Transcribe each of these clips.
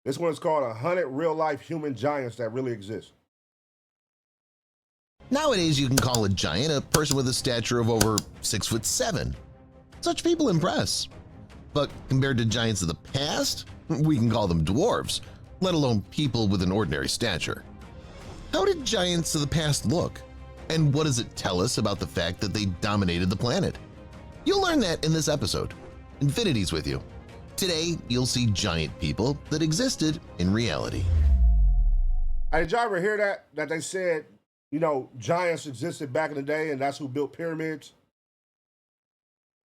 This one is called 100 Real-Life Human Giants That Really Exist. Nowadays, you can call a giant a person with a stature of over 6'7". Such people impress. But compared to giants of the past, we can call them dwarves, let alone people with an ordinary stature. How did giants of the past look? And what does it tell us about the fact that they dominated the planet? You'll learn that in this episode. Infinity's with you. Today, you'll see giant people that existed in reality. Hey, did y'all ever hear that? That they said, you know, giants existed back in the day and that's who built pyramids?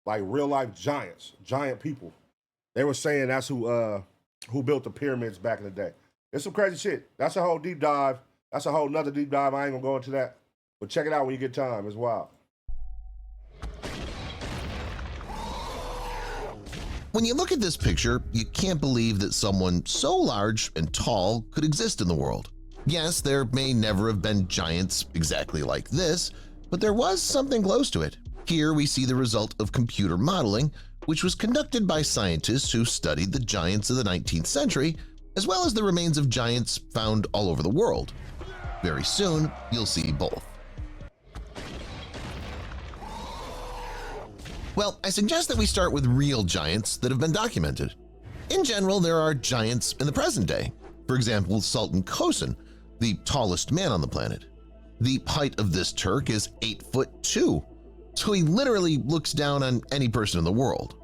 Like real-life giants, giant people. They were saying that's who built the pyramids back in the day. It's some crazy shit. That's a whole deep dive. That's a whole nother deep dive. I ain't gonna go into that. But check it out when you get time. It's wild. When you look at this picture, you can't believe that someone so large and tall could exist in the world. Yes, there may never have been giants exactly like this, but there was something close to it. Here we see the result of computer modeling, which was conducted by scientists who studied the giants of the 19th century, as well as the remains of giants found all over the world. Very soon, you'll see both. Well, I suggest that we start with real giants that have been documented. In general, there are giants in the present day. For example, Sultan Kösen, the tallest man on the planet. The height of this Turk is 8'2", so he literally looks down on any person in the world.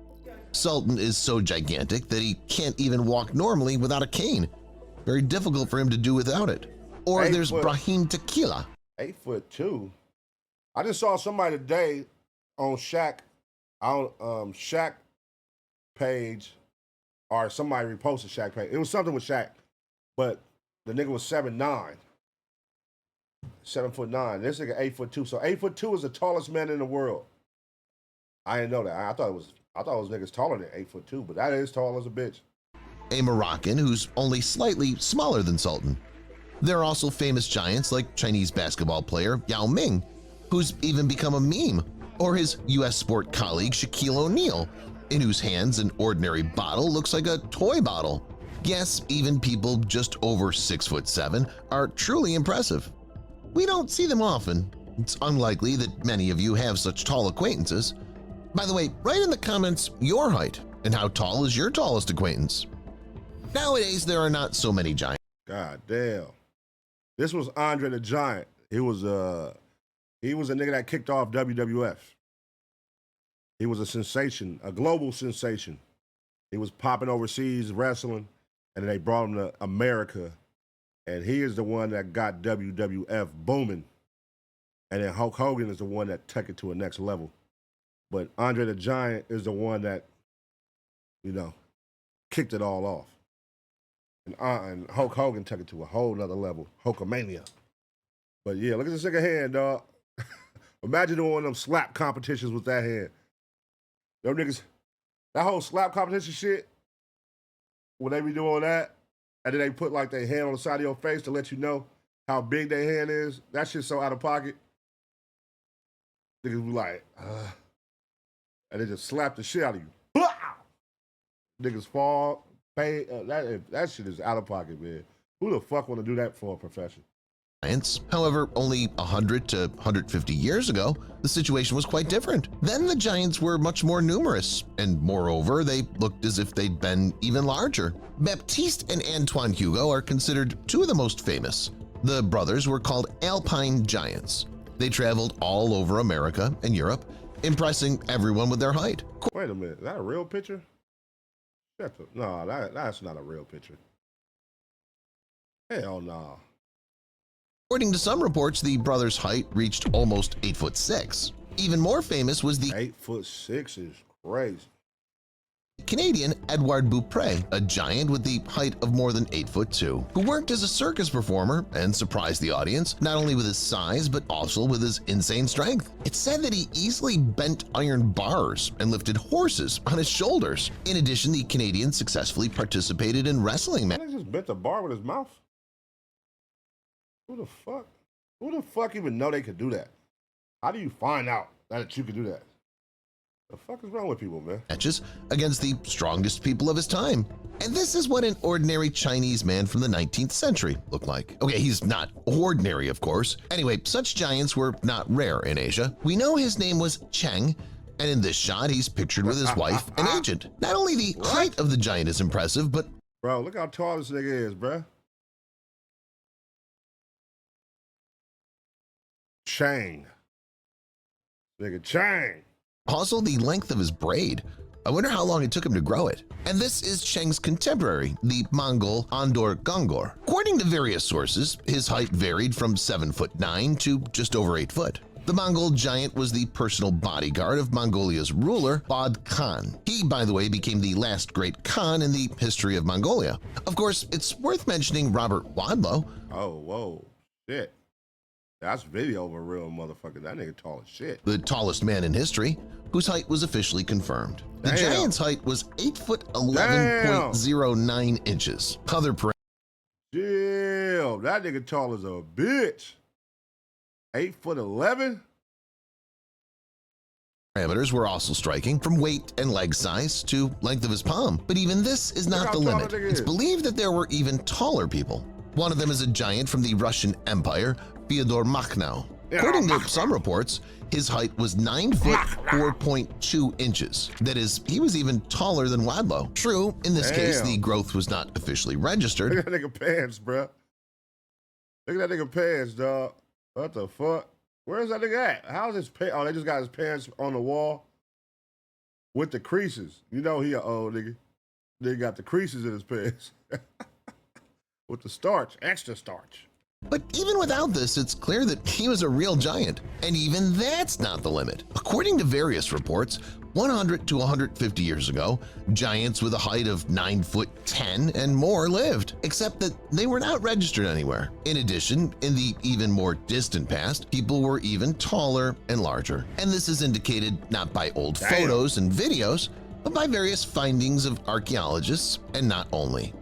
Sultan is so gigantic that he can't even walk normally without a cane. Very difficult for him to do without it. Or there's Brahim Tequila. 8'2". I just saw somebody today on Shaq page, or somebody reposted Shaq page. It was something with Shaq, but the nigga was 7'9". 7'9". This nigga 8'2". So 8'2" is the tallest man in the world. I didn't know that. I thought it was niggas taller than 8'2", but that is tall as a bitch. A Moroccan who's only slightly smaller than Sultan. There are also famous giants like Chinese basketball player Yao Ming, who's even become a meme, or his U.S. sport colleague Shaquille O'Neal, in whose hands an ordinary bottle looks like a toy bottle. Yes, even people just over 6'7" are truly impressive. We don't see them often. It's unlikely that many of you have such tall acquaintances. By the way, write in the comments your height and how tall is your tallest acquaintance. Nowadays, there are not so many giants. God damn. This was Andre the Giant. He was a nigga that kicked off WWF. He was a sensation, a global sensation. He was popping overseas wrestling, and they brought him to America, and he is the one that got WWF booming. And then Hulk Hogan is the one that took it to a next level. But Andre the Giant is the one that, you know, kicked it all off. And Hulk Hogan took it to a whole nother level, Hulkamania. But yeah, look at this nigga hand, dog. Imagine doing one of them slap competitions with that hand. Them niggas, that whole slap competition shit, when they be doing that, and then they put like their hand on the side of your face to let you know how big their hand is, that shit's so out of pocket. Niggas be like, and they just slap the shit out of you. Blah! Niggas fall, pay, that shit is out of pocket, man. Who the fuck want to do that for a profession? However, only 100 to 150 years ago, the situation was quite different. Then the giants were much more numerous, and moreover, they looked as if they'd been even larger. Baptiste and Antoine Hugo are considered two of the most famous. The brothers were called Alpine Giants. They traveled all over America and Europe, impressing everyone with their height. Wait a minute, is that a real picture? No, that's not a real picture. Hell no. According to some reports, the brothers' height reached almost 8'6". Even more famous was the 8'6" is crazy. Canadian Edouard Beaupré, a giant with the height of more than 8'2", who worked as a circus performer and surprised the audience not only with his size but also with his insane strength. It's said that he easily bent iron bars and lifted horses on his shoulders. In addition, the Canadian successfully participated in wrestling matches. He just bent a bar with his mouth? Who the fuck? Who the fuck even know they could do that? How do you find out that you could do that? The fuck is wrong with people, man? Matches against the strongest people of his time. And this is what an ordinary Chinese man from the 19th century looked like. Okay, he's not ordinary, of course. Anyway, such giants were not rare in Asia. We know his name was Cheng, and in this shot, he's pictured with his wife and agent. Not only the height of the giant is impressive, but… Bro, look how tall this nigga is, bro. Chang. Nigga Chang. also the length of his braid. I wonder how long it took him to grow it. And this is Cheng's contemporary, the Mongol Andor Gongor. According to various sources, his height varied from 7'9" to just over 8 foot. The Mongol giant was the personal bodyguard of Mongolia's ruler, Bad Khan. He, by the way, became the last great Khan in the history of Mongolia. Of course, it's worth mentioning Robert Wadlow. Oh, whoa, shit. That's video of a real motherfucker. That nigga tall as shit. The tallest man in history, whose height was officially confirmed. The giant's height was 8 foot 11.09 inches. Other Damn, that nigga tall as a bitch. 8'11". parameters were also striking, from weight and leg size to length of his palm. But even this is not the limit. It's believed that there were even taller people. One of them is a giant from the Russian Empire, Fyodor Makhno. According to some reports, his height was 9 foot 4.2 inches. That is, he was even taller than Wadlow. True, in this case, the growth was not officially registered. Look at that nigga pants, bro. Look at that nigga pants, dog. What the fuck? Where's that nigga at? How's his pants? Oh, they just got his pants on the wall with the creases. You know he an old nigga. They got the creases in his pants with the starch, extra starch. But even without this, it's clear that he was a real giant, and even that's not the limit. According to various reports, 100 to 150 years ago, giants with a height of 9 foot 10 and more lived, except that they were not registered anywhere. In addition, in the even more distant past, people were even taller and larger. And this is indicated not by old photos and videos, but by various findings of archaeologists, and not only.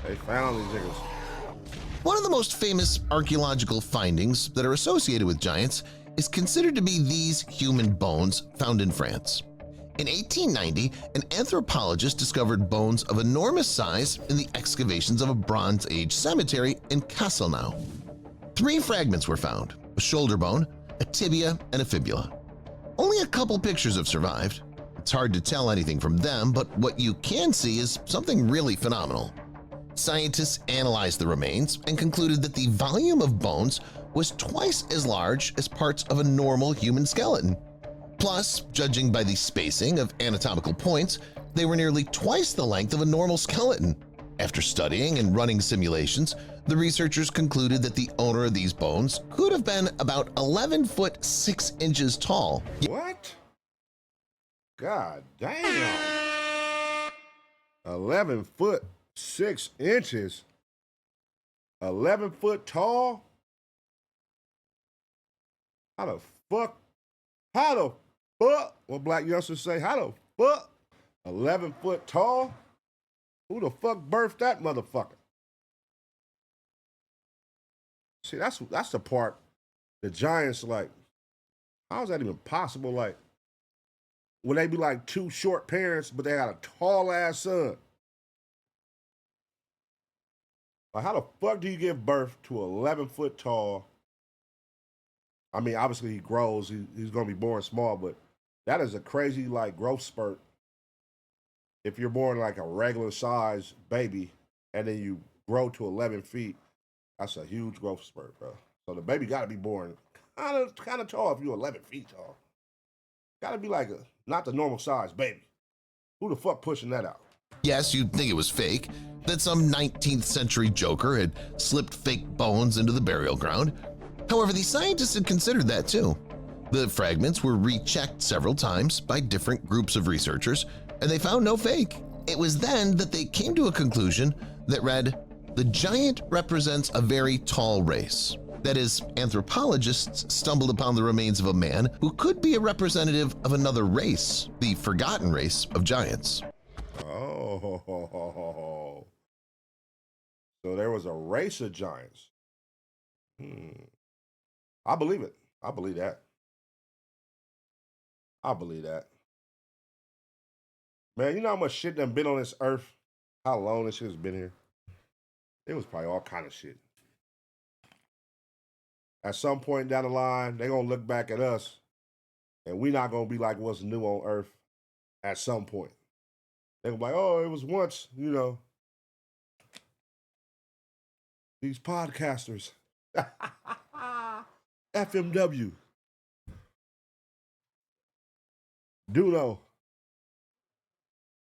They found these niggas. One of the most famous archaeological findings that are associated with giants is considered to be these human bones found in France. In 1890, an anthropologist discovered bones of enormous size in the excavations of a Bronze Age cemetery in Castelnau. 3 fragments were found: a shoulder bone, a tibia, and a fibula. Only a couple pictures have survived. It's hard to tell anything from them, but what you can see is something really phenomenal. Scientists analyzed the remains and concluded that the volume of bones was twice as large as parts of a normal human skeleton. Plus, judging by the spacing of anatomical points, they were nearly twice the length of a normal skeleton. After studying and running simulations, the researchers concluded that the owner of these bones could have been about 11 foot 6 inches tall. What? God damn. 11 foot 6 inches. 11 foot tall? How the fuck? How the fuck? What black youngsters say? How the fuck? 11 foot tall? Who the fuck birthed that motherfucker? See, that's the part the Giants like. How is that even possible? Like, would they be like 2 short parents, but they got a tall ass son? Like, how the fuck do you give birth to 11 foot tall? I mean, obviously he grows. He's going to be born small, but that is a crazy like growth spurt. If you're born like a regular size baby and then you grow to 11 feet, that's a huge growth spurt, bro. So the baby got to be born kind of tall if you're 11 feet tall. Got to be like not the normal size baby. Who the fuck pushing that out? Yes, you'd think it was fake, that some 19th century joker had slipped fake bones into the burial ground. However, the scientists had considered that too. The fragments were rechecked several times by different groups of researchers, and they found no fake. It was then that they came to a conclusion that read, "The giant represents a very tall race." That is, anthropologists stumbled upon the remains of a man who could be a representative of another race, the forgotten race of giants. Oh, so there was a race of giants. I believe it. I believe that. I believe that. Man, you know how much shit done been on this earth? How long this shit has been here? It was probably all kind of shit. At some point down the line, they're gonna look back at us and we not gonna be like what's new on earth at some point. They're gonna be like, oh, it was once, these podcasters. FMW. Duno.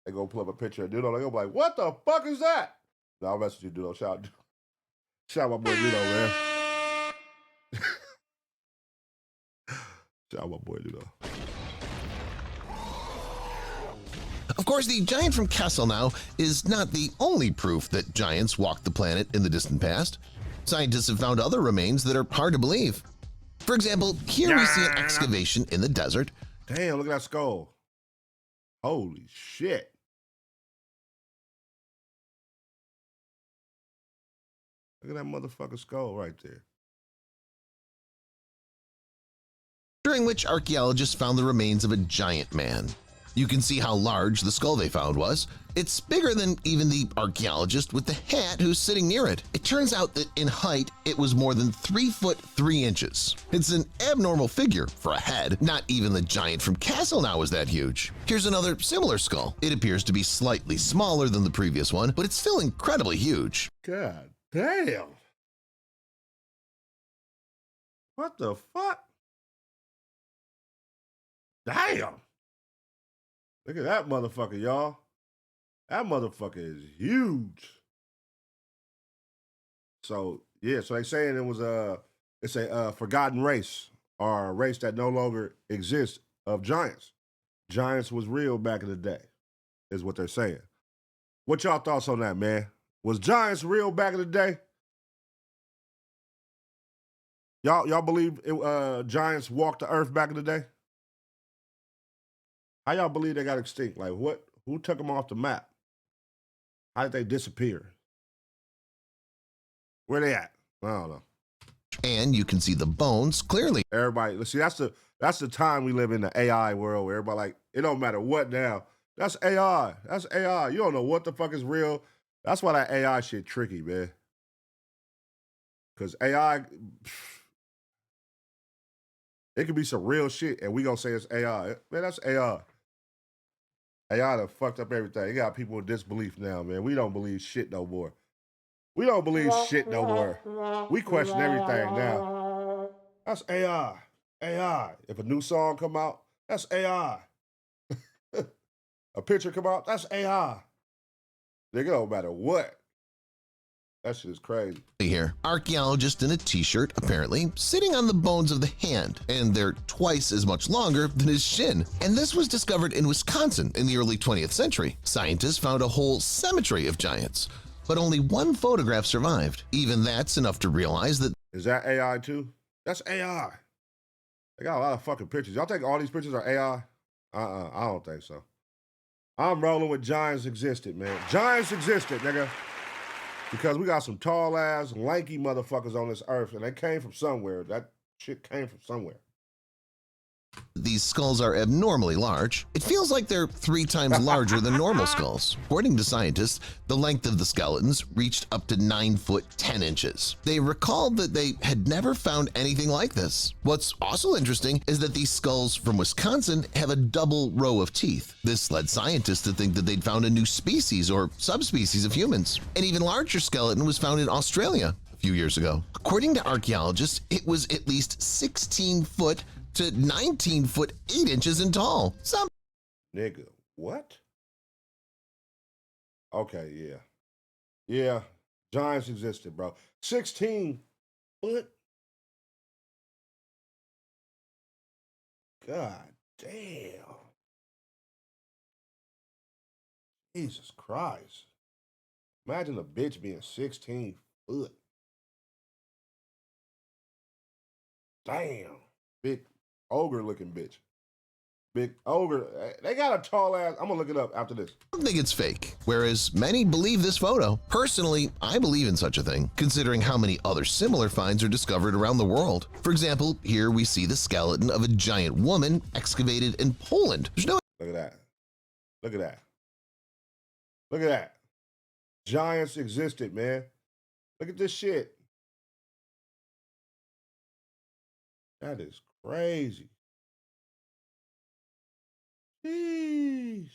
They gonna pull up a picture of Duno. They gonna be like, what the fuck is that? No, I'll mess with you, Duno. Shout out my boy Duno, man. Shout out my boy Duno. Of course, the giant from Kessel now is not the only proof that giants walked the planet in the distant past. Scientists have found other remains that are hard to believe. For example, here we see an excavation in the desert. Damn, look at that skull. Holy shit. Look at that motherfucking skull right there. During which archaeologists found the remains of a giant man. You can see how large the skull they found was. It's bigger than even the archaeologist with the hat who's sitting near it. It turns out that in height, it was more than 3 foot 3 inches. It's an abnormal figure for a head. Not even the giant from Castle now is that huge. Here's another similar skull. It appears to be slightly smaller than the previous one, but it's still incredibly huge. God damn. What the fuck? Damn. Look at that motherfucker, y'all. That motherfucker is huge. So, yeah, so they saying it's a forgotten race, or a race that no longer exists, of giants. Giants was real back in the day, is what they're saying. What y'all thoughts on that, man? Was giants real back in the day? Y'all believe giants walked the earth back in the day? How y'all believe they got extinct? Like what? Who took them off the map? How did they disappear? Where they at? I don't know. And you can see the bones clearly. Everybody, let's see, that's the time we live in, the AI world, where everybody like, it don't matter what now. That's AI. That's AI. You don't know what the fuck is real. That's why that AI shit tricky, man. Because AI, it could be some real shit, and we gonna say it's AI. Man, that's AI. AI done fucked up everything. You got people in disbelief now, man. We don't believe shit no more. We don't believe shit no more. We question everything now. That's AI. AI. If a new song come out, that's AI. A picture come out, that's AI. Nigga, don't matter what. That shit is crazy. Here, archaeologist in a t-shirt, apparently, sitting on the bones of the hand, and they're twice as much longer than his shin. And this was discovered in Wisconsin in the early 20th century. Scientists found a whole cemetery of giants, but only one photograph survived. Even that's enough to realize that— Is that AI too? That's AI. They got a lot of fucking pictures. Y'all think all these pictures are AI? I don't think so. I'm rolling with giants existed, man. Giants existed, nigga. Because we got some tall ass, lanky motherfuckers on this earth, and they came from somewhere. That shit came from somewhere. these skulls are abnormally large. It feels like they're 3 times larger than normal skulls. According to scientists, the length of the skeletons reached up to 9 foot 10 inches. They recalled that they had never found anything like this. What's also interesting is that these skulls from Wisconsin have a double row of teeth. This led scientists to think that they'd found a new species or subspecies of humans. An even larger skeleton was found in Australia a few years ago. According to archaeologists, it was at least 16 foot to 19 foot 8 inches in tall. Nigga, what? Okay, yeah. Yeah, giants existed, bro. 16 foot? God damn. Jesus Christ. Imagine a bitch being 16 foot. Damn. Big ogre looking bitch. Big ogre. They got a tall ass. I'm gonna look it up after this. I don't think it's fake, whereas many believe this photo. Personally, I believe in such a thing, considering how many other similar finds are discovered around the world. For example, here we see the skeleton of a giant woman excavated in Poland. There's no Look at that. Look at that. Look at that. Giants existed, man. Look at this shit. That is crazy. Jeez.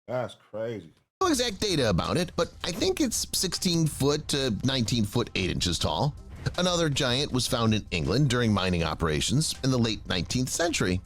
That's crazy. exact data about it, but I think it's 16 foot to 19 foot 8 inches tall. Another giant was found in England during mining operations in the late 19th century.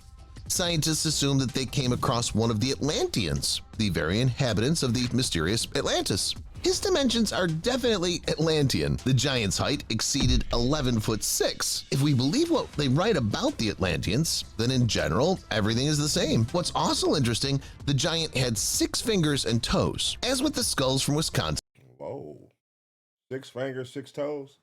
Scientists assume that they came across one of the Atlanteans, the very inhabitants of the mysterious Atlantis. His dimensions are definitely Atlantean. The giant's height exceeded 11 foot 6. If we believe what they write about the Atlanteans, then in general, everything is the same. What's also interesting, the giant had 6 fingers and toes. As with the skulls from Wisconsin, Whoa. 6 fingers, 6 toes?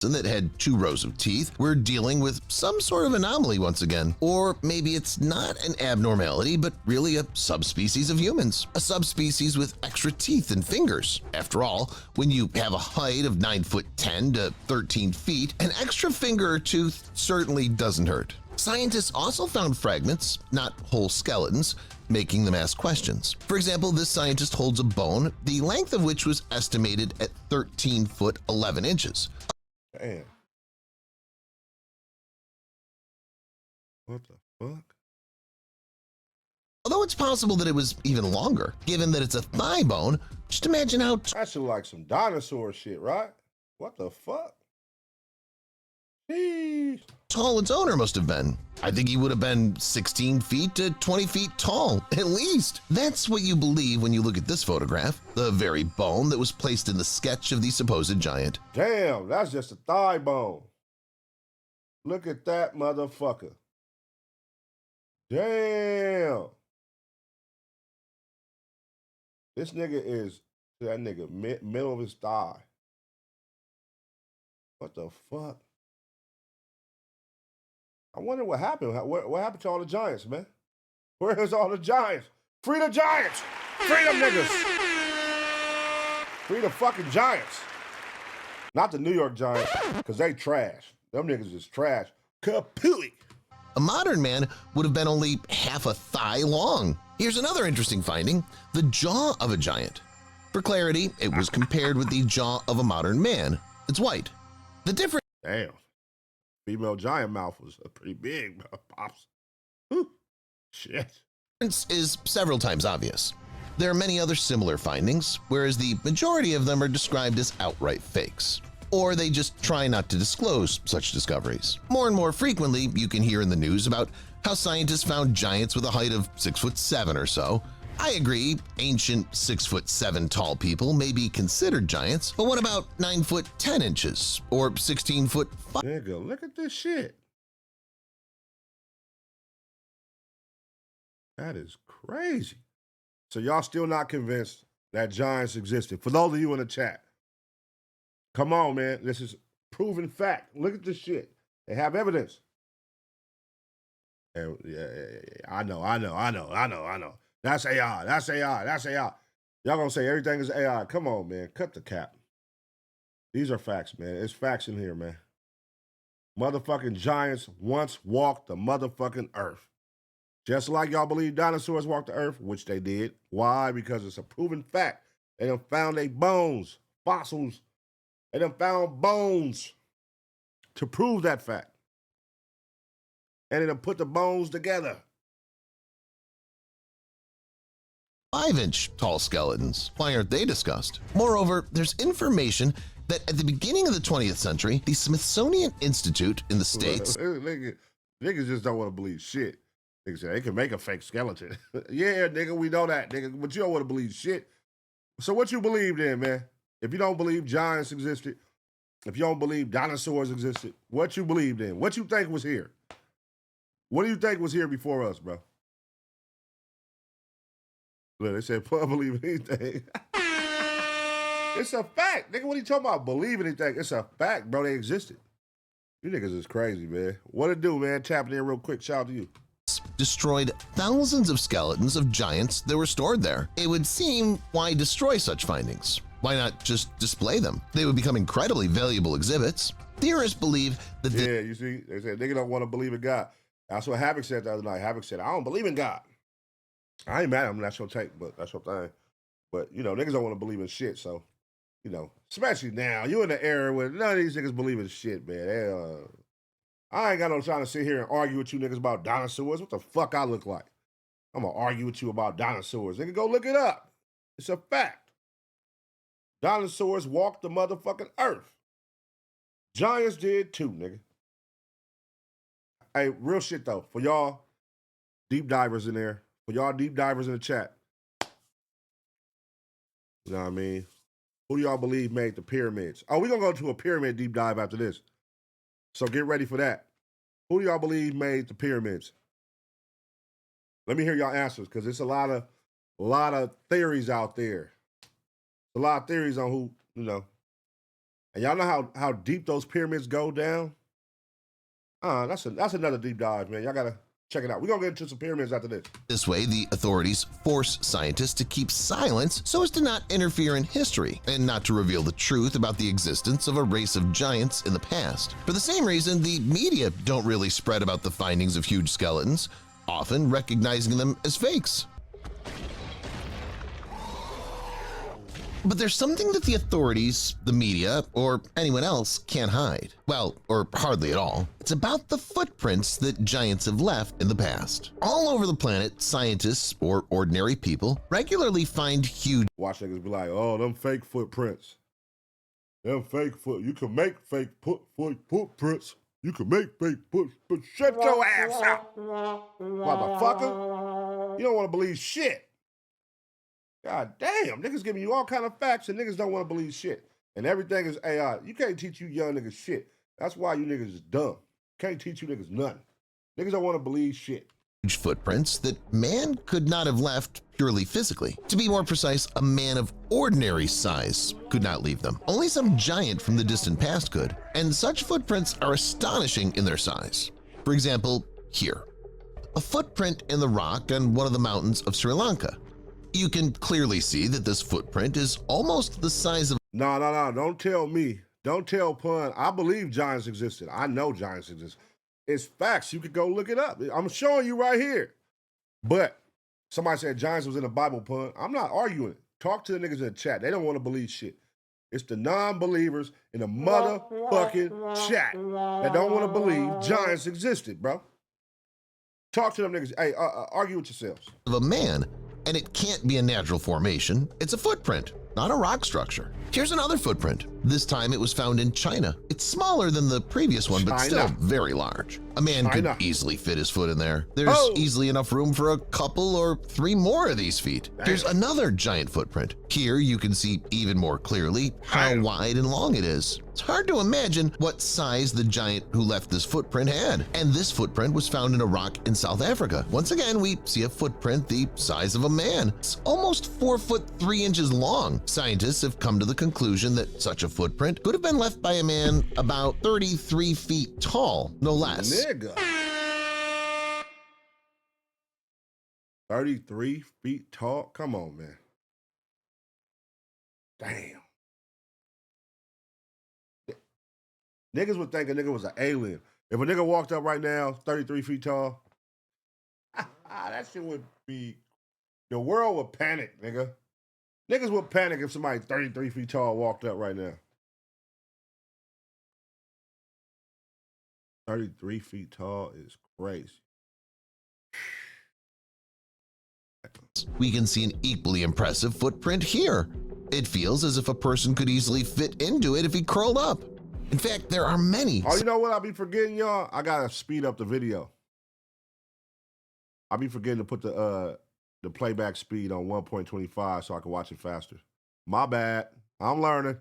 that had 2 rows of teeth, we're dealing with some sort of anomaly once again. Or maybe it's not an abnormality, but really a subspecies of humans. A subspecies with extra teeth and fingers. After all, when you have a height of 9 foot 10 to 13 feet, an extra finger or tooth certainly doesn't hurt. Scientists also found fragments, not whole skeletons, making them ask questions. For example, this scientist holds a bone, the length of which was estimated at 13 foot 11 inches. Damn. What the fuck? Although it's possible that it was even longer, given that it's a thigh bone, just imagine how That should like some dinosaur shit, right? What the fuck? Jeez. tall its owner must have been. I think he would have been 16 feet to 20 feet tall, at least. That's what you believe when you look at this photograph, the very bone that was placed in the sketch of the supposed giant. Damn, that's just a thigh bone. Look at that motherfucker. Damn. This nigga is that nigga middle of his thigh. What the fuck? I wonder what happened. What happened to all the giants, man? Where's all the giants? Free the giants! Free them niggas! Free the fucking giants. Not the New York Giants, because they trash. Them niggas is trash. Kapooey! A modern man would have been only half a thigh long. Here's another interesting finding, the jaw of a giant. For clarity, it was compared with the jaw of a modern man. It's white. The difference Damn. Female giant mouth was pretty big, pops. Whew. Shit. is several times obvious. There are many other similar findings, whereas the majority of them are described as outright fakes. Or they just try not to disclose such discoveries. More and more frequently, you can hear in the news about how scientists found giants with a height of 6'7" or so. I agree, ancient 6'7" tall people may be considered giants, but what about 9 foot 10 inches or 16 foot 5? Nigga, look at this shit. That is crazy. So y'all still not convinced that giants existed? For those of you in the chat, come on, man. This is proven fact. Look at this shit. They have evidence. And yeah. I know. That's AI. That's AI. Y'all gonna say everything is AI. Come on, man. Cut the cap. These are facts, man. It's facts in here, man. Motherfucking giants once walked the motherfucking earth. Just like y'all believe dinosaurs walked the earth, which they did. Why? Because it's a proven fact. They done found their bones, fossils. They done found bones to prove that fact. And they done put the bones together. 5-inch tall skeletons. Why aren't they discussed? Moreover, there's information that at the beginning of the 20th century, the Smithsonian Institute in the States Niggas just don't want to believe shit. Niggas say they can make a fake skeleton. Yeah, nigga, we know that, nigga, but you don't want to believe shit. So what you believe then, man? If you don't believe giants existed, if you don't believe dinosaurs existed, what you believe then? What you think was here? What do you think was here before us, bro? Look, they said, "Pun believe anything." It's a fact, nigga. What are you talking about? Believe anything? It's a fact, bro. They existed. You niggas is crazy, man. What it do, man? Tapping in real quick. Shout out to you. Destroyed thousands of skeletons of giants that were stored there. It would seem, why destroy such findings? Why not just display them? They would become incredibly valuable exhibits. Theorists believe that yeah, you see, they said nigga don't want to believe in God. That's what Havoc said the other night. Havoc said, I don't believe in God. I ain't mad at him, that's your take, but that's your thing. But, you know, niggas don't want to believe in shit, so, you know, especially now, you in the era where none of these niggas believe in shit, man. I ain't got no time to sit here and argue with you niggas about dinosaurs. What the fuck I look like? I'm gonna argue with you about dinosaurs. Nigga, go look it up. It's a fact. Dinosaurs walked the motherfucking earth. Giants did too, nigga. Hey, real shit though, for y'all deep divers in there, for y'all deep divers in the chat, you know what I mean? Who do y'all believe made the pyramids? Oh, we're gonna go to a pyramid deep dive after this. So get ready for that. Who do y'all believe made the pyramids? Let me hear y'all answers, because it's a lot of theories out there. A lot of theories on who, you know. And y'all know how deep those pyramids go down? That's another deep dive, man. Y'all gotta check it out. We're gonna get into some pyramids after this. This way, the authorities force scientists to keep silence so as to not interfere in history and not to reveal the truth about the existence of a race of giants in the past. For the same reason, the media don't really spread about the findings of huge skeletons, often recognizing them as fakes. But there's something that the authorities, the media, or anyone else can't hide. Well, or hardly at all. It's about the footprints that giants have left in the past. All over the planet, scientists or ordinary people regularly find huge— Watch niggas be like, oh, them fake footprints. Them fake foot. You can make fake footprints. You can make fake footprints. Shut your ass up, motherfucker. You don't want to believe shit. God damn, niggas giving you all kind of facts and niggas don't want to believe shit. And everything is AI. You can't teach you young niggas shit. That's why you niggas is dumb. Can't teach you niggas nothing. Niggas don't want to believe shit. Huge footprints that man could not have left purely physically. To be more precise, a man of ordinary size could not leave them. Only some giant from the distant past could. And such footprints are astonishing in their size. For example, here. A footprint in the rock on one of the mountains of Sri Lanka. You can clearly see that this footprint is almost the size of— No, don't tell me. Don't tell Pun. I believe giants existed. I know giants exist. It's facts. You could go look it up. I'm showing you right here. But somebody said giants was in the Bible, Pun. I'm not arguing it. Talk to the niggas in the chat. They don't want to believe shit. It's the non-believers in the motherfucking chat that don't want to believe giants existed, bro. Talk to them niggas. Hey, argue with yourselves. Of a man. And it can't be a natural formation. It's a footprint, not a rock structure. Here's another footprint. This time it was found in China. It's smaller than the previous one, but still very large. A man could easily fit his foot in there. There's easily enough room for a couple or 3 more of these feet. Here's another giant footprint. Here you can see even more clearly how wide and long it is. It's hard to imagine what size the giant who left this footprint had. And this footprint was found in a rock in South Africa. Once again, we see a footprint the size of a man. It's almost 4 foot 3 inches long. Scientists have come to the conclusion that such a footprint could have been left by a man about 33 feet tall, no less. Nigga. 33 feet tall? Come on, man. Damn. Niggas would think a nigga was an alien. If a nigga walked up right now, 33 feet tall, that shit would be, the world would panic, nigga. Niggas would panic if somebody 33 feet tall walked up right now. 33 feet tall is crazy. We can see an equally impressive footprint here. It feels as if a person could easily fit into it if he curled up. In fact, there are many. Oh, you know what I be forgetting, y'all? I gotta speed up the video. I be forgetting to put the playback speed on 1.25 so I can watch it faster. My bad. I'm learning.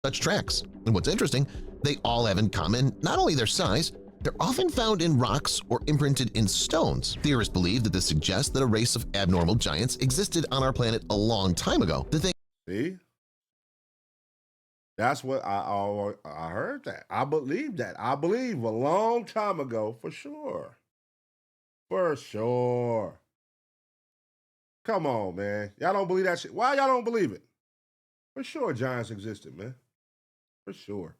Such tracks. And what's interesting, they all have in common not only their size, they're often found in rocks or imprinted in stones. Theorists believe that this suggests that a race of abnormal giants existed on our planet a long time ago. The thing— See? That's what I heard that. I believe that. I believe a long time ago, for sure. For sure. Come on, man. Y'all don't believe that shit. Why y'all don't believe it? For sure, giants existed, man. For sure.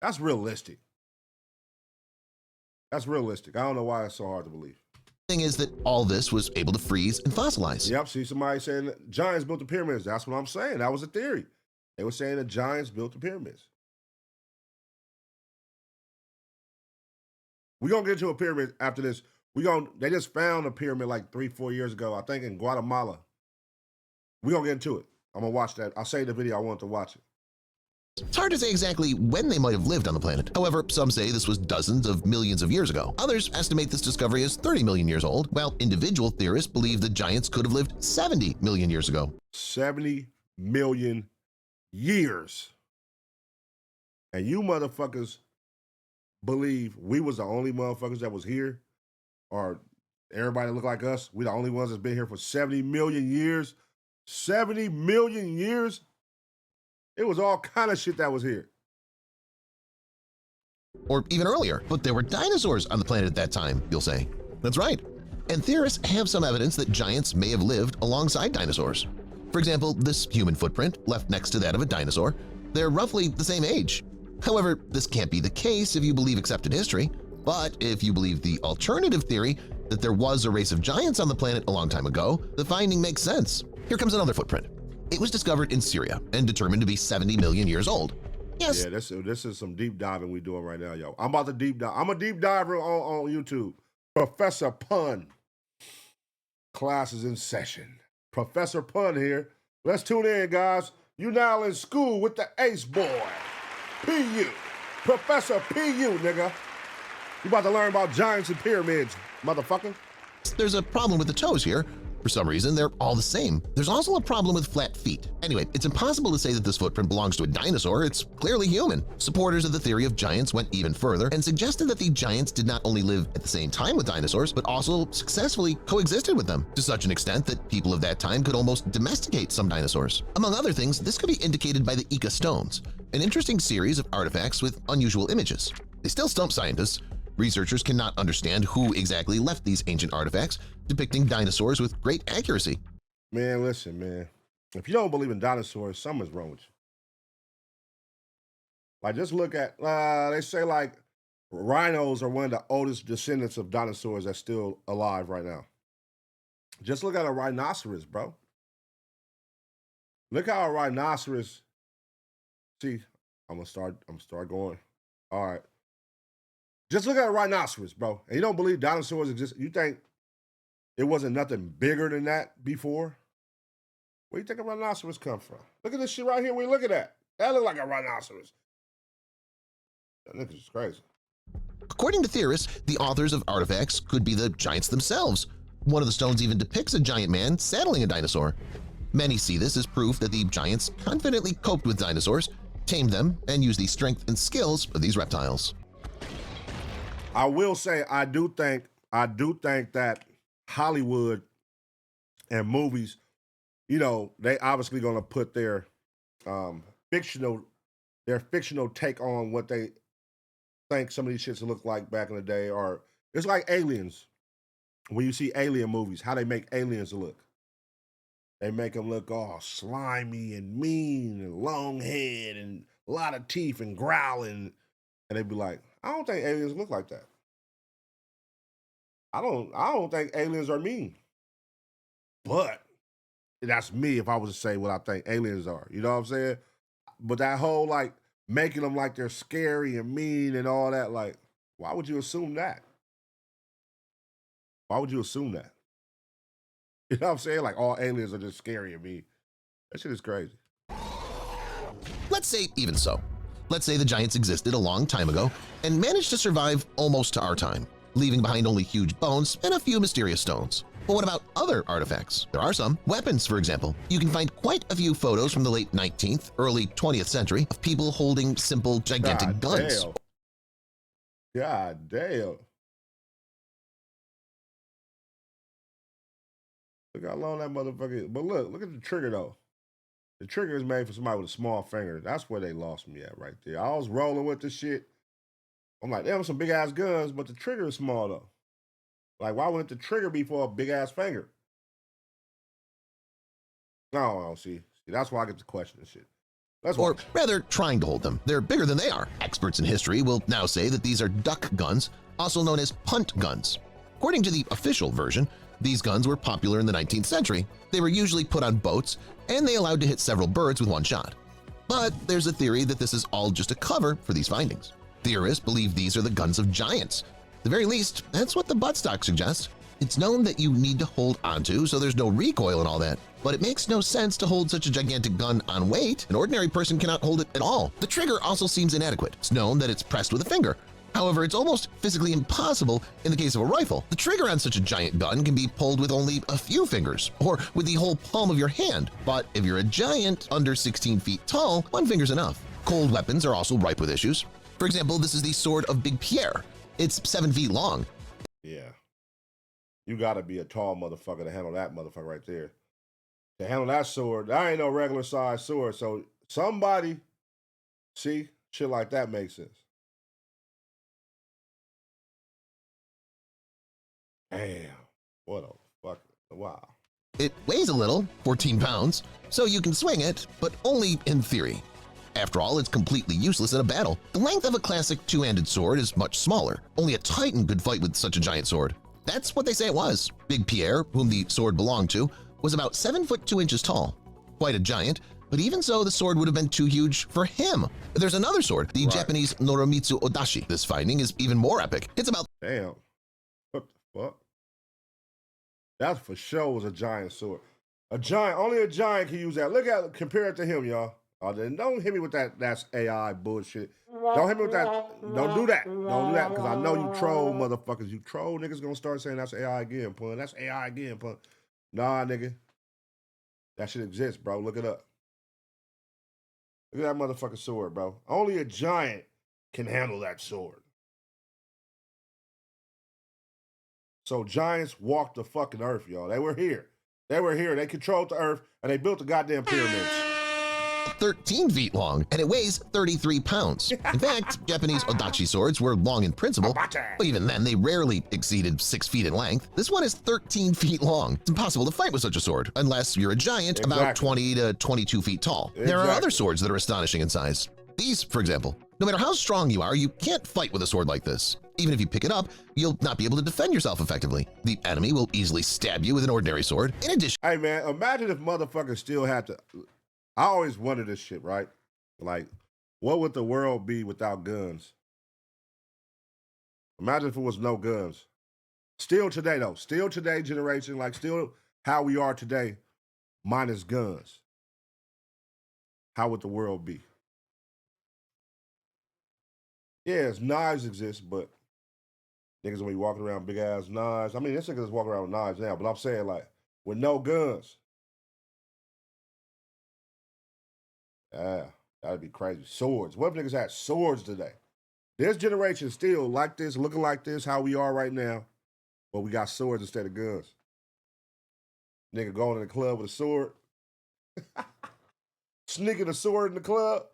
That's realistic. That's realistic. I don't know why it's so hard to believe. Thing is that all this was able to freeze and fossilize. Yep, see somebody saying that giants built the pyramids. That's what I'm saying. That was a theory. They were saying the giants built the pyramids. We're gonna get to a pyramid after this. They just found a pyramid like 3-4 years ago, I think in Guatemala. We're gonna get into it. I'm gonna watch that. I'll save the video. I want to watch it. It's hard to say exactly when they might have lived on the planet. However, some say this was dozens of millions of years ago. Others estimate this discovery as 30 million years old, while individual theorists believe the giants could have lived 70 million years ago. 70 million years. And you motherfuckers believe we was the only motherfuckers that was here? Or everybody look like us? We the only ones that's been here for 70 million years? 70 million years? It was all kind of shit that was here. Or even earlier, but there were dinosaurs on the planet at that time, you'll say. That's right. And theorists have some evidence that giants may have lived alongside dinosaurs. For example, this human footprint left next to that of a dinosaur. They're roughly the same age. However, this can't be the case if you believe accepted history. But if you believe the alternative theory that there was a race of giants on the planet a long time ago, the finding makes sense. Here comes another footprint. It was discovered in Syria and determined to be 70 million years old. Yes. Yeah, this is some deep diving we doing right now, yo. I'm about to deep dive. I'm a deep diver on YouTube. Professor Pun. Class is in session. Professor Pun here. Let's tune in, guys. You now in school with the Ace Boy. PU. Professor PU, nigga. You about to learn about giants and pyramids, motherfucker. There's a problem with the toes here. For some reason, they're all the same. There's also a problem with flat feet. Anyway, it's impossible to say that this footprint belongs to a dinosaur. It's clearly human. Supporters of the theory of giants went even further and suggested that the giants did not only live at the same time with dinosaurs, but also successfully coexisted with them, to such an extent that people of that time could almost domesticate some dinosaurs. Among other things, this could be indicated by the Ica stones, an interesting series of artifacts with unusual images. They still stump scientists. Researchers cannot understand who exactly left these ancient artifacts, depicting dinosaurs with great accuracy. Man, listen, man. If you don't believe in dinosaurs, something's wrong with you. Like, just look at, they say, like, rhinos are one of the oldest descendants of dinosaurs that's still alive right now. Just look at a rhinoceros, bro. Look how a rhinoceros, see, I'm gonna start going. All right. Just look at a rhinoceros, bro. And you don't believe dinosaurs exist. You think it wasn't nothing bigger than that before? Where do you think a rhinoceros come from? Look at this shit right here we look at that. That look like a rhinoceros. That nigga's crazy. According to theorists, the authors of artifacts could be the giants themselves. One of the stones even depicts a giant man saddling a dinosaur. Many see this as proof that the giants confidently coped with dinosaurs, tamed them, and used the strength and skills of these reptiles. I will say I do think that Hollywood and movies, you know, they obviously gonna put their fictional take on what they think some of these shits look like back in the day. Or it's like aliens. When you see alien movies, how they make aliens look. They make them look all slimy and mean and long head and a lot of teeth and growling. And they'd be like, I don't think aliens look like that. I don't think aliens are mean. But that's me if I was to say what I think aliens are. You know what I'm saying? But that whole like making them like they're scary and mean and all that, like, why would you assume that? Why would you assume that? You know what I'm saying? Like all aliens are just scary and mean. That shit is crazy. Let's say even so. Let's say the giants existed a long time ago and managed to survive almost to our time, leaving behind only huge bones and a few mysterious stones. But what about other artifacts? There are some. Weapons, for example. You can find quite a few photos from the late 19th, early 20th century of people holding simple, gigantic guns. God damn. Look how long that motherfucker is. But look at the trigger though. The trigger is made for somebody with a small finger. That's where they lost me at right there. I was rolling with the shit. I'm like, them some big ass guns, but the trigger is small though. Like, why wouldn't the trigger be for a big ass finger? No, see, that's why I get the question and shit. Or rather, trying to hold them. They're bigger than they are. Experts in history will now say that these are duck guns, also known as punt guns. According to the official version, these guns were popular in the 19th century. They were usually put on boats, and they allowed to hit several birds with one shot. But there's a theory that this is all just a cover for these findings. Theorists believe these are the guns of giants. At the very least, that's what the buttstock suggests. It's known that you need to hold onto, so there's no recoil and all that. But it makes no sense to hold such a gigantic gun on weight. An ordinary person cannot hold it at all. The trigger also seems inadequate. It's known that it's pressed with a finger. However, it's almost physically impossible in the case of a rifle. The trigger on such a giant gun can be pulled with only a few fingers, or with the whole palm of your hand. But if you're a giant under 16 feet tall, one finger's enough. Cold weapons are also ripe with issues. For example, this is the sword of Big Pierre. It's 7 feet long. Yeah. You gotta be a tall motherfucker to handle that motherfucker right there. To handle that sword, that ain't no regular size sword. So somebody, see, shit like that makes sense. Damn, what a fuck, wow. It weighs a little, 14 pounds, so you can swing it, but only in theory. After all, it's completely useless in a battle. The length of a classic two-handed sword is much smaller. Only a titan could fight with such a giant sword. That's what they say it was. Big Pierre, whom the sword belonged to, was about 7 foot 2 inches tall. Quite a giant, but even so, the sword would have been too huge for him. There's another sword, the Japanese Noromitsu Odashi. This finding is even more epic. It's about— Damn, what the fuck? That for sure was a giant sword. A giant, only a giant can use that. Look at, compare it to him, y'all. Don't hit me with that, that's AI bullshit. Don't hit me with that. Don't do that. Don't do that, because I know you troll motherfuckers. You troll niggas gonna start saying that's AI again, pun. That's AI again, pun. Nah, nigga. That shit exists, bro. Look it up. Look at that motherfucking sword, bro. Only a giant can handle that sword. So giants walked the fucking earth, y'all. They were here. They were here. They controlled the earth, and they built the goddamn pyramids. 13 feet long, and it weighs 33 pounds. In fact, Japanese Odachi swords were long in principle, but even then they rarely exceeded 6 feet in length. This one is 13 feet long. It's impossible to fight with such a sword, unless you're a giant about 20 to 22 feet tall. There are other swords that are astonishing in size. These, for example. No matter how strong you are, you can't fight with a sword like this. Even if you pick it up, you'll not be able to defend yourself effectively. The enemy will easily stab you with an ordinary sword. In addition— Hey man, imagine if motherfuckers still had to— I always wonder this shit, right? Like, what would the world be without guns? Imagine if it was no guns. Still today, though. Still today generation, like still how we are today, minus guns. How would the world be? Yes, knives exist, but niggas gonna be walking around big ass knives. I mean, this niggas walking around with knives now, but I'm saying like with no guns. Yeah, that'd be crazy. Swords. What if niggas had swords today? This generation still like this, looking like this, how we are right now, but we got swords instead of guns. Nigga going to the club with a sword. Sneaking a sword in the club.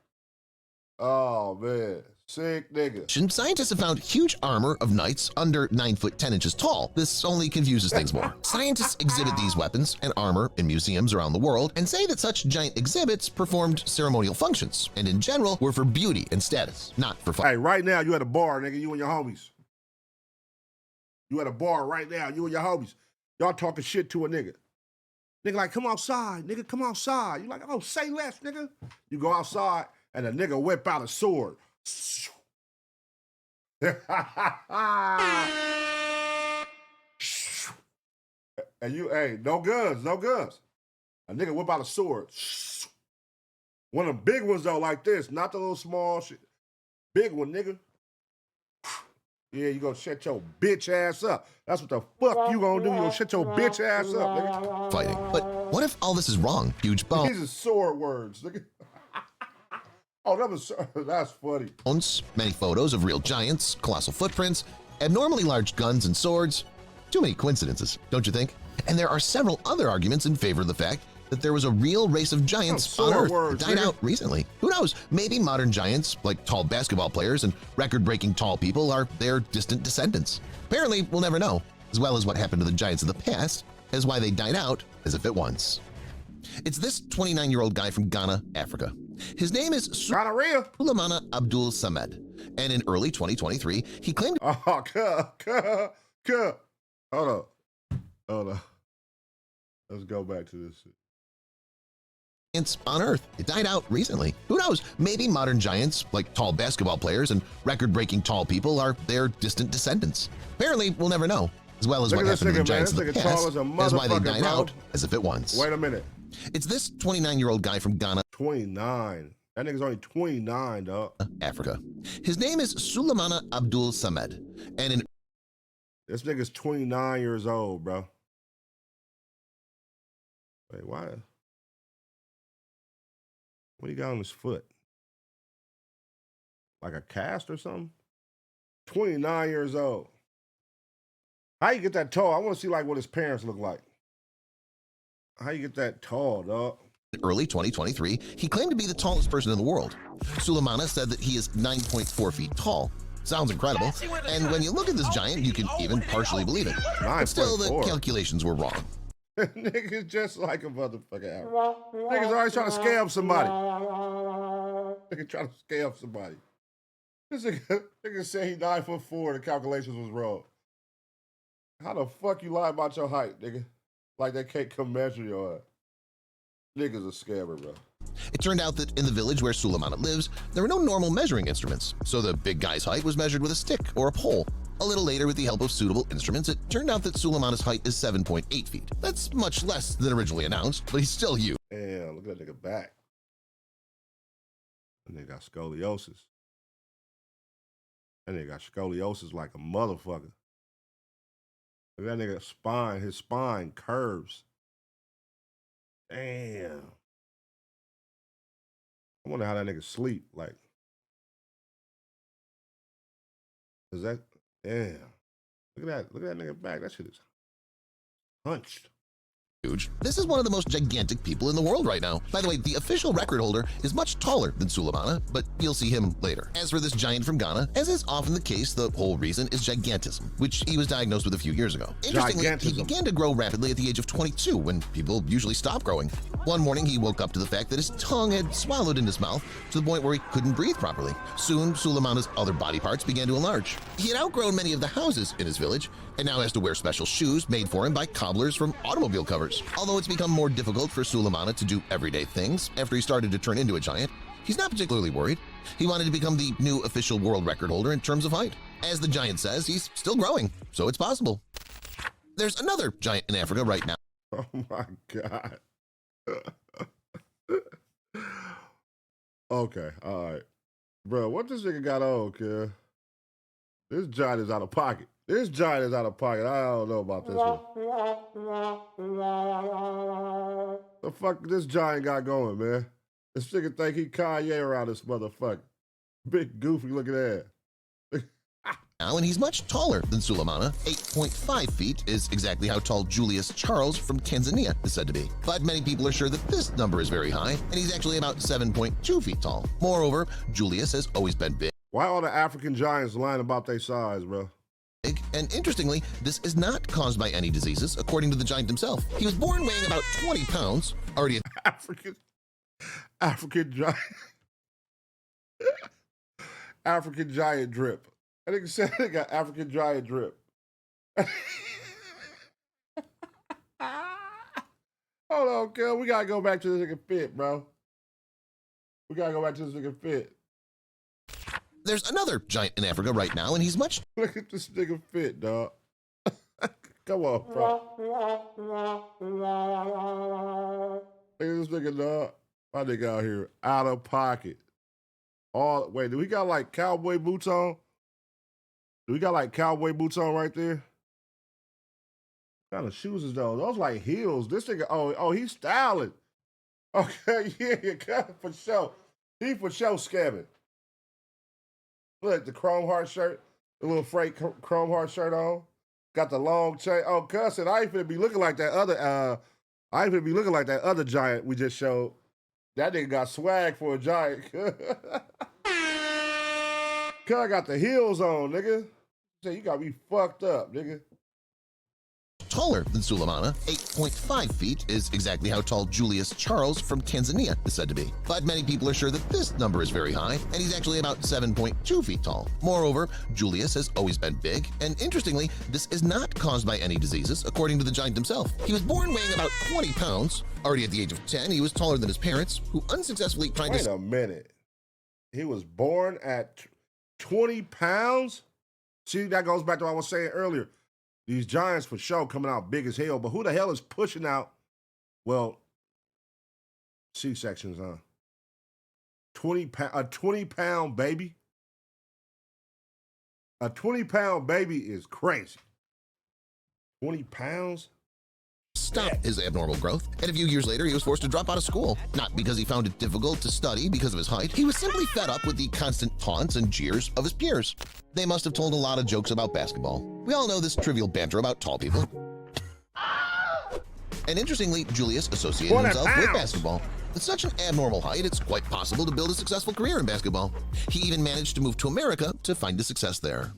Oh, man. Sick nigga. Scientists have found huge armor of knights under 9 foot 10 inches tall. This only confuses things more. Scientists exhibit these weapons and armor in museums around the world and say that such giant exhibits performed ceremonial functions and in general were for beauty and status, not for fun. Hey, right now you at a bar, nigga, you and your homies. You at a bar right now, you and your homies. Y'all talking shit to a nigga. Nigga like, come outside, nigga, come outside. You like, oh, say less, nigga. You go outside and a nigga whip out a sword. And you, hey, no guns, no guns. A nigga whip out a sword. One of them big ones though, like this, not the little small shit. Big one, nigga. Yeah, you gonna shut your bitch ass up. That's what the fuck you gonna do. You gonna shut your bitch ass up, nigga. Fighting. But what if all this is wrong? Huge bones. These are sword words, nigga. Oh, that's funny. Many photos of real giants, colossal footprints, abnormally large guns and swords. Too many coincidences, don't you think? And there are several other arguments in favor of the fact that there was a real race of giants on Earth that died out recently. Who knows? Maybe modern giants, like tall basketball players and record-breaking tall people, are their distant descendants. Apparently, we'll never know, as well as what happened to the giants of the past, as why they died out as if at once. It's this 29-year-old guy from Ghana, Africa. His name is Sulemana Abdul Samed, and in early 2023, he claimed— hold on. Let's go back to this shit. On Earth. It died out recently. Who knows? Maybe modern giants, like tall basketball players and record-breaking tall people, are their distant descendants. Apparently, we'll never know, as well as what happened to the giants of the past, as why they died out as if it once. Wait a minute. It's this 29-year-old guy from Ghana. 29. That nigga's only 29, dog. Africa. His name is Sulemana Abdul Samed, and in— This nigga's 29 years old, bro. Wait, why? What do you got on his foot? Like a cast or something? 29 years old. How you get that tall? I want to see like what his parents look like. How you get that tall, dog? Early 2023, he claimed to be the tallest person in the world. Sulemana said that he is 9.4 feet tall. Sounds incredible. And when you look at this giant, you can even partially believe it. But still, the calculations were wrong. Niggas just like a motherfucker. Niggas always trying to scam somebody. Nigga trying to scam somebody. This nigga say he 9'4", the calculations was wrong. How the fuck you lie about your height, nigga? Like they can't come measure your ass. Niggas a scammer, bro. It turned out that in the village where Sulemana lives, there were no normal measuring instruments, so the big guy's height was measured with a stick or a pole. A little later, with the help of suitable instruments, it turned out that Sulemana's height is 7.8 feet. That's much less than originally announced, but he's still huge. Damn, look at that nigga back. That nigga got scoliosis. That nigga got scoliosis like a motherfucker. Look at that nigga spine, his spine curves. Damn. I wonder how that nigga sleep. Like, is that, damn. Look at that nigga back. That shit is hunched. Huge. This is one of the most gigantic people in the world right now. By the way, the official record holder is much taller than Sulemana, but you'll see him later. As for this giant from Ghana, as is often the case, the whole reason is gigantism, which he was diagnosed with a few years ago. Interestingly, he began to grow rapidly at the age of 22, when people usually stop growing. One morning, he woke up to the fact that his tongue had swallowed in his mouth to the point where he couldn't breathe properly. Soon, Sulemana's other body parts began to enlarge. He had outgrown many of the houses in his village, and now has to wear special shoes made for him by cobblers from automobile covers. Although it's become more difficult for Sulemana to do everyday things after he started to turn into a giant, he's not particularly worried. He wanted to become the new official world record holder in terms of height. As the giant says, he's still growing, so it's possible. There's another giant in Africa right now. Oh my God. Okay, all right. Bro, what this nigga got on, kid? This giant is out of pocket. This giant is out of pocket. I don't know about this one. The fuck this giant got going, man? This nigga think he Kanye around this motherfucker. Big goofy looking ass. Now, and he's much taller than Sulemana. 8.5 feet is exactly how tall Julius Charles from Tanzania is said to be. But many people are sure that this number is very high, and he's actually about 7.2 feet tall. Moreover, Julius has always been big. Why all the African giants lying about their size, bro? And interestingly, this is not caused by any diseases, according to the giant himself. He was born weighing about 20 pounds, already a African giant. African giant drip. I think said they got African giant drip. Hold on, cuz. We gotta go back to this nigga fit, bro. We gotta go back to this nigga fit. There's another giant in Africa right now, and he's much— Look at this nigga fit, dog. Come on, bro. Look at this nigga, dog. My nigga out here, out of pocket. Wait, do we got like cowboy boots on? Do we got like cowboy boots on right there? What kind of shoes is those? Those like heels. This nigga, oh, he's styling. Okay, yeah, for sure. He for sure scamming. Look, the chrome heart shirt, the little freight chrome heart shirt on. Got the long chain. Oh, cousin, I ain't finna be looking like that other I even be looking like that other giant we just showed. That nigga got swag for a giant. Cuz got the heels on, nigga. Say you gotta be fucked up, nigga. Taller than Sulemana, 8.5 feet is exactly how tall Julius Charles from Tanzania is said to be. But many people are sure that this number is very high, and he's actually about 7.2 feet tall. Moreover, Julius has always been big, and interestingly, this is not caused by any diseases, according to the giant himself. He was born weighing about 20 pounds. Already at the age of 10, he was taller than his parents, who unsuccessfully tried to— Wait a minute. He was born at 20 pounds? See, that goes back to what I was saying earlier. These giants for sure coming out big as hell, but who the hell is pushing out, well, C-sections, huh? A 20-pound baby? A 20-pound baby is crazy. 20 pounds? stop his abnormal growth, and a few years later he was forced to drop out of school. Not because he found it difficult to study because of his height, he was simply fed up with the constant taunts and jeers of his peers. They must have told a lot of jokes about basketball. We all know this trivial banter about tall people. And interestingly, Julius associated himself with basketball. With such an abnormal height, it's quite possible to build a successful career in basketball. He even managed to move to America to find his success there.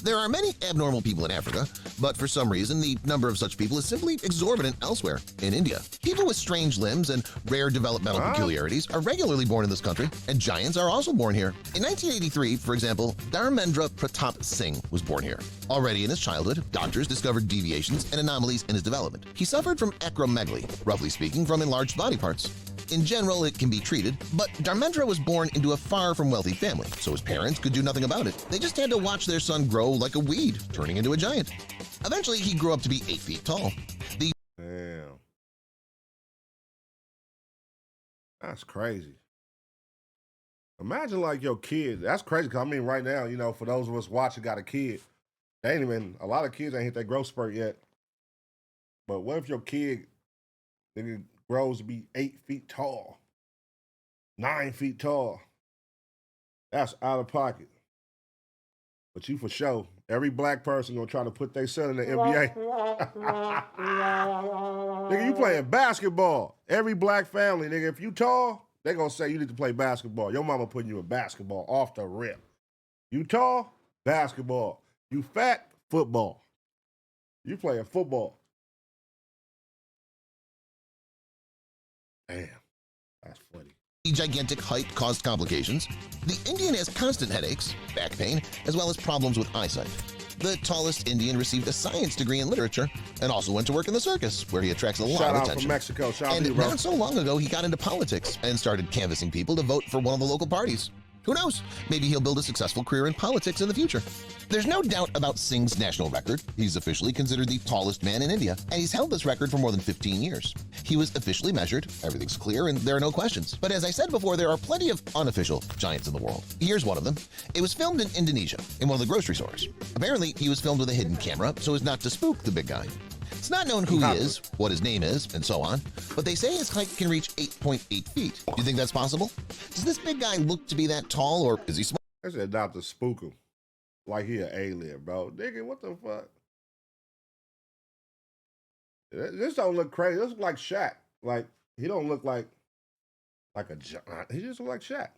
There are many abnormal people in Africa, but for some reason the number of such people is simply exorbitant elsewhere. In India, people with strange limbs and rare developmental peculiarities are regularly born in this country, and giants are also born here. In 1983, for example, Dharmendra Pratap Singh was born here. Already in his childhood, doctors discovered deviations and anomalies in his development. He suffered from acromegaly, roughly speaking from enlarged body parts. In general, it can be treated, but Dharmendra was born into a far from wealthy family, so his parents could do nothing about it. They just had to watch their son grow like a weed, turning into a giant. Eventually, he grew up to be 8 feet tall. Damn. That's crazy. Imagine like your kid. That's crazy, because I mean right now, you know, for those of us watching got a kid, they ain't even, a lot of kids ain't hit their growth spurt yet. But what if your kid grows to be 8 feet tall, 9 feet tall? That's out of pocket. But you for sure, every black person gonna try to put their son in the NBA. Nigga, you playing basketball. Every black family, nigga, if you tall, they gonna say you need to play basketball. Your mama putting you in basketball off the rip. You tall, basketball. You fat, football. You playing football. Damn, that's funny. The gigantic height caused complications. The Indian has constant headaches, back pain, as well as problems with eyesight. The tallest Indian received a science degree in literature and also went to work in the circus, where he attracts a lot of attention. From Mexico. Shout out to you, and bro. not so long ago, he got into politics and started canvassing people to vote for one of the local parties. Who knows? Maybe he'll build a successful career in politics in the future. There's no doubt about Singh's national record. He's officially considered the tallest man in India, and he's held this record for more than 15 years. He was officially measured, everything's clear, and there are no questions. But as I said before, there are plenty of unofficial giants in the world. Here's one of them. It was filmed in Indonesia, in one of the grocery stores. Apparently, he was filmed with a hidden camera so as not to spook the big guy. It's not known who he is, what his name is, and so on, but they say his height can reach 8.8 feet. Do you think that's possible? Does this big guy look to be that tall, or is he small? They said not to spook him. Like he an alien, bro. Nigga, what the fuck? This don't look crazy. This look like Shaq. Like, he don't look like a giant. He just look like Shaq.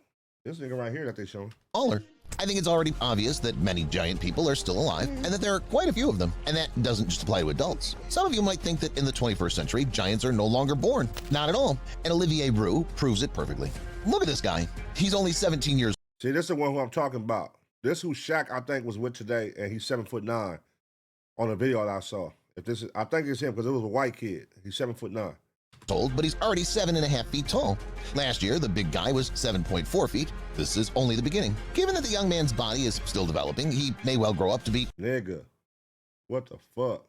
This nigga right here that they showing. Taller. I think it's already obvious that many giant people are still alive and that there are quite a few of them, and that doesn't just apply to adults. Some of you might think that in the 21st century, giants are no longer born. Not at all, and Olivier Roux proves it perfectly. Look at this guy. He's only 17 years. See, this is the one who I'm talking about. This who Shaq, I think, was with today, and he's 7'9" on a video that I saw. If this is, I think it's him because it was a white kid. He's 7'9". Old, but he's already 7.5 feet tall. Last year, the big guy was 7.4 feet. This is only the beginning. Given that the young man's body is still developing, he may well grow up to be— Nigga, what the fuck?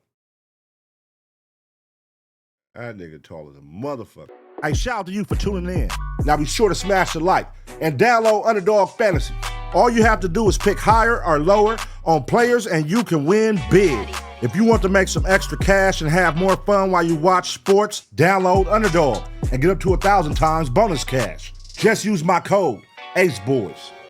That nigga tall as a motherfucker. Hey, shout out to you for tuning in. Now be sure to smash the like and download Underdog Fantasy. All you have to do is pick higher or lower on players and you can win big. If you want to make some extra cash and have more fun while you watch sports, download Underdog and get up to 1,000 times bonus cash. Just use my code, AceBoys.